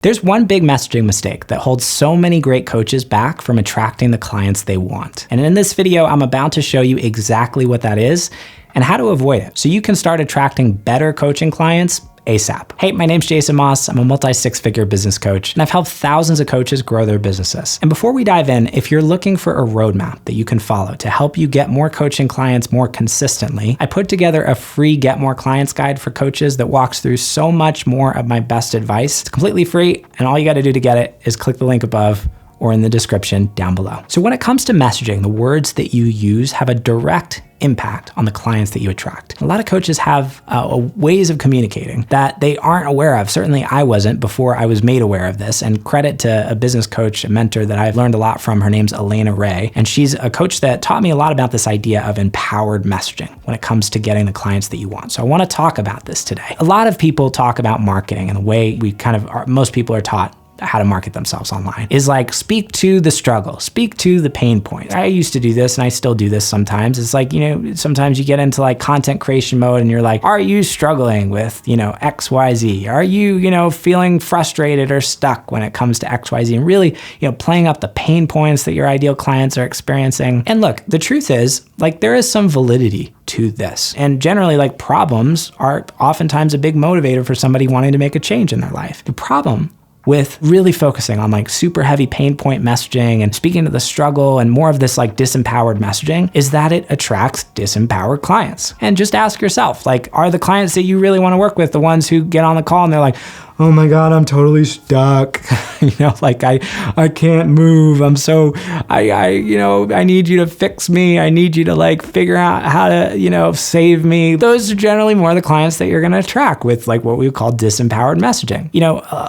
There's one big messaging mistake that holds so many great coaches back from attracting the clients they want. And in this video, I'm about to show you exactly what that is and how to avoid it so you can start attracting better coaching clients ASAP. Hey, my name's Jason Moss. I'm a multi-six-figure business coach, and I've helped thousands of coaches grow their businesses. And before we dive in, if you're looking for a roadmap that you can follow to help you get more coaching clients more consistently, I put together a free Get More Clients guide for coaches that walks through so much more of my best advice. It's completely free, and all you got to do to get it is click the link above or in the description down below. So when it comes to messaging, the words that you use have a direct impact on the clients that you attract. A lot of coaches have ways of communicating that they aren't aware of. Certainly I wasn't before I was made aware of this, and credit to a business coach, a mentor that I've learned a lot from. Her name's Elena Ray, and she's a coach that taught me a lot about this idea of empowered messaging when it comes to getting the clients that you want. So I want to talk about this today. A lot of people talk about marketing, and the way we most people are taught how to market themselves online is like, speak to the struggle, speak to the pain point. I used to do this and I still do this sometimes. It's like, sometimes you get into like content creation mode and you're like, are you struggling with, XYZ? Are you, feeling frustrated or stuck when it comes to XYZ? And really, playing up the pain points that your ideal clients are experiencing. And look, the truth is, like, there is some validity to this. And generally, like, problems are oftentimes a big motivator for somebody wanting to make a change in their life. The problem with really focusing on like super heavy pain point messaging and speaking to the struggle and more of this like disempowered messaging is that it attracts disempowered clients. And just ask yourself, like, are the clients that you really want to work with the ones who get on the call and they're like, oh my God, I'm totally stuck. Like I can't move. I need you to fix me. I need you to like figure out how to, save me. Those are generally more the clients that you're going to attract with like what we would call disempowered messaging.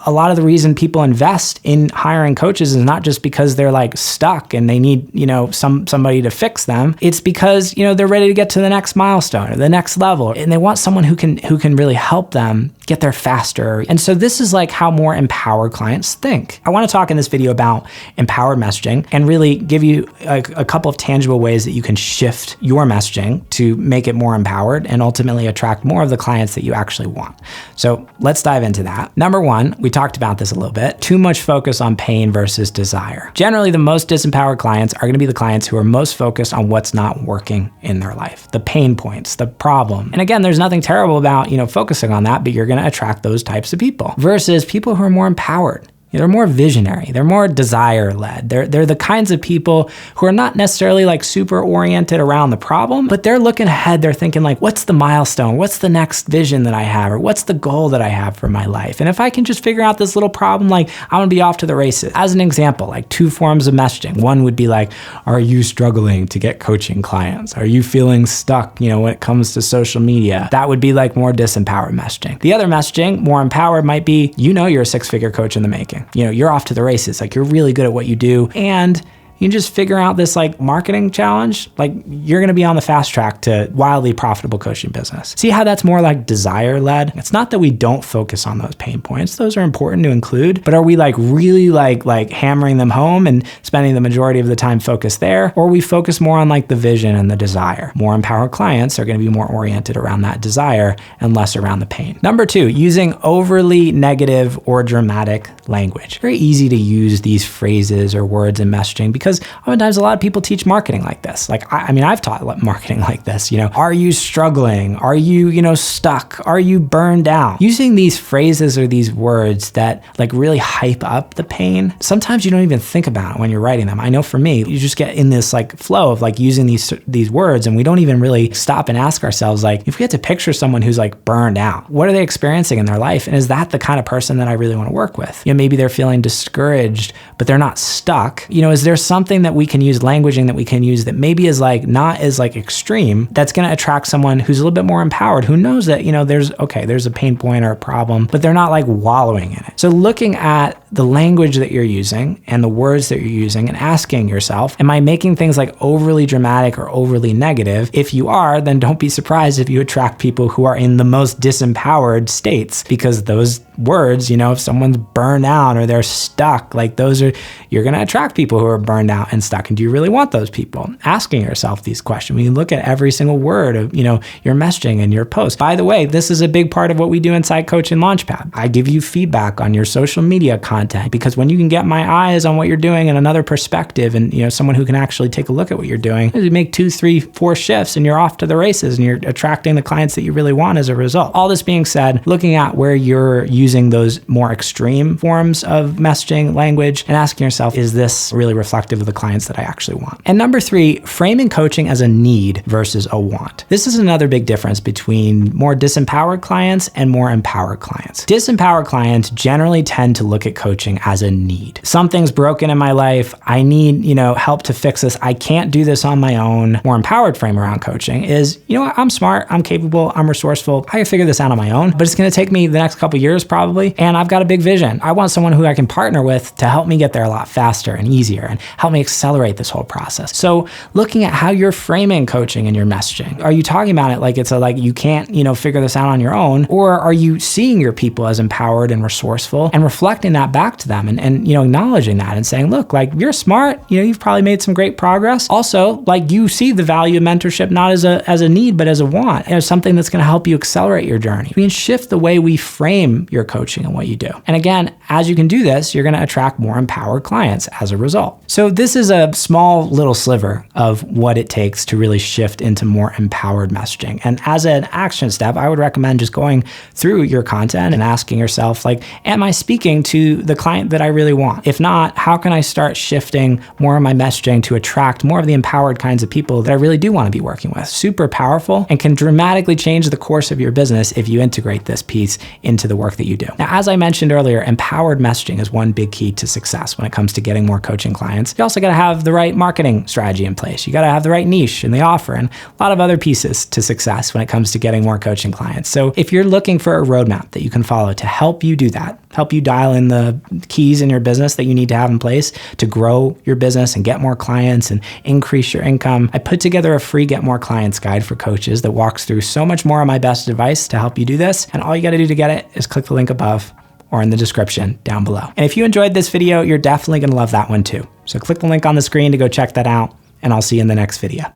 A lot of the reason people invest in hiring coaches is not just because they're like stuck and they need, somebody to fix them. It's because, they're ready to get to the next milestone or the next level. And they want someone who can really help them get there faster. And so this is like how more empowered clients think. I want to talk in this video about empowered messaging and really give you a couple of tangible ways that you can shift your messaging to make it more empowered and ultimately attract more of the clients that you actually want. So let's dive into that. Number one, we talked about this a little bit, too much focus on pain versus desire. Generally, the most disempowered clients are going to be the clients who are most focused on what's not working in their life, the pain points, the problem. And again, there's nothing terrible about, focusing on that, but you're going to attract those types of people versus people who are more empowered. They're more visionary. They're more desire-led. They're the kinds of people who are not necessarily like super oriented around the problem, but they're looking ahead. They're thinking like, what's the milestone? What's the next vision that I have? Or what's the goal that I have for my life? And if I can just figure out this little problem, like, I'm gonna be off to the races. As an example, like two forms of messaging. One would be like, are you struggling to get coaching clients? Are you feeling stuck, when it comes to social media? That would be like more disempowered messaging. The other messaging, more empowered, might be, you're a six-figure coach in the making. You're off to the races. Like, you're really good at what you do. And you can just figure out this like marketing challenge. Like, you're going to be on the fast track to wildly profitable coaching business. See how that's more like desire led? It's not that we don't focus on those pain points. Those are important to include, but are we like really like hammering them home and spending the majority of the time focused there? Or we focus more on like the vision and the desire? More empowered clients are going to be more oriented around that desire and less around the pain. Number two, using overly negative or dramatic language. Very easy to use these phrases or words in messaging because oftentimes a lot of people teach marketing like this. Like, I've taught marketing like this, are you struggling? Are you, stuck? Are you burned out? Using these phrases or these words that like really hype up the pain. Sometimes you don't even think about it when you're writing them. I know for me, you just get in this like flow of like using these words and we don't even really stop and ask ourselves, like, if we had to picture someone who's like burned out, what are they experiencing in their life? And is that the kind of person that I really want to work with? Maybe they're feeling discouraged, but they're not stuck. Is there something that we can use, languaging that we can use that maybe is like not as like extreme, that's going to attract someone who's a little bit more empowered, who knows that, there's a pain point or a problem, but they're not like wallowing in it. So looking at the language that you're using and the words that you're using and asking yourself, am I making things like overly dramatic or overly negative? If you are, then don't be surprised if you attract people who are in the most disempowered states, because those words, if someone's burned out or they're stuck, like you're going to attract people who are burned out and stuck? And do you really want those people? Asking yourself these questions. When you look at every single word of, your messaging and your post. By the way, this is a big part of what we do inside Coaching Launchpad. I give you feedback on your social media content, because when you can get my eyes on what you're doing and another perspective, and someone who can actually take a look at what you're doing, you make 2, 3, 4 shifts and you're off to the races and you're attracting the clients that you really want as a result. All this being said, looking at where you're using those more extreme forms of messaging language and asking yourself, is this really reflective of the clients that I actually want? And number 3, framing coaching as a need versus a want. This is another big difference between more disempowered clients and more empowered clients. Disempowered clients generally tend to look at coaching as a need. Something's broken in my life. I need, help to fix this. I can't do this on my own. More empowered frame around coaching is, I'm smart, I'm capable, I'm resourceful. I can figure this out on my own, but it's going to take me the next couple years probably. And I've got a big vision. I want someone who I can partner with to help me get there a lot faster and easier and help me accelerate this whole process. So looking at how you're framing coaching in your messaging. Are you talking about it like it's like you can't, figure this out on your own? Or are you seeing your people as empowered and resourceful and reflecting that back to them and acknowledging that and saying, look, like you're smart, you've probably made some great progress. Also, like you see the value of mentorship not as a need, but as a want, and something that's going to help you accelerate your journey. We can shift the way we frame your coaching and what you do. And again, as you can do this, you're going to attract more empowered clients as a result. So this is a small little sliver of what it takes to really shift into more empowered messaging. And as an action step, I would recommend just going through your content and asking yourself, like, am I speaking to the client that I really want? If not, how can I start shifting more of my messaging to attract more of the empowered kinds of people that I really do want to be working with? Super powerful and can dramatically change the course of your business if you integrate this piece into the work that you do. Now, as I mentioned earlier, empowered messaging is one big key to success when it comes to getting more coaching clients. You also got to have the right marketing strategy in place. You got to have the right niche in the offer and a lot of other pieces to success when it comes to getting more coaching clients. So if you're looking for a roadmap that you can follow to help you do that, help you dial in the keys in your business that you need to have in place to grow your business and get more clients and increase your income, I put together a free Get More Clients guide for coaches that walks through so much more of my best advice to help you do this. And all you got to do to get it is click the link above or in the description down below. And if you enjoyed this video, you're definitely going to love that one too. So click the link on the screen to go check that out, and I'll see you in the next video.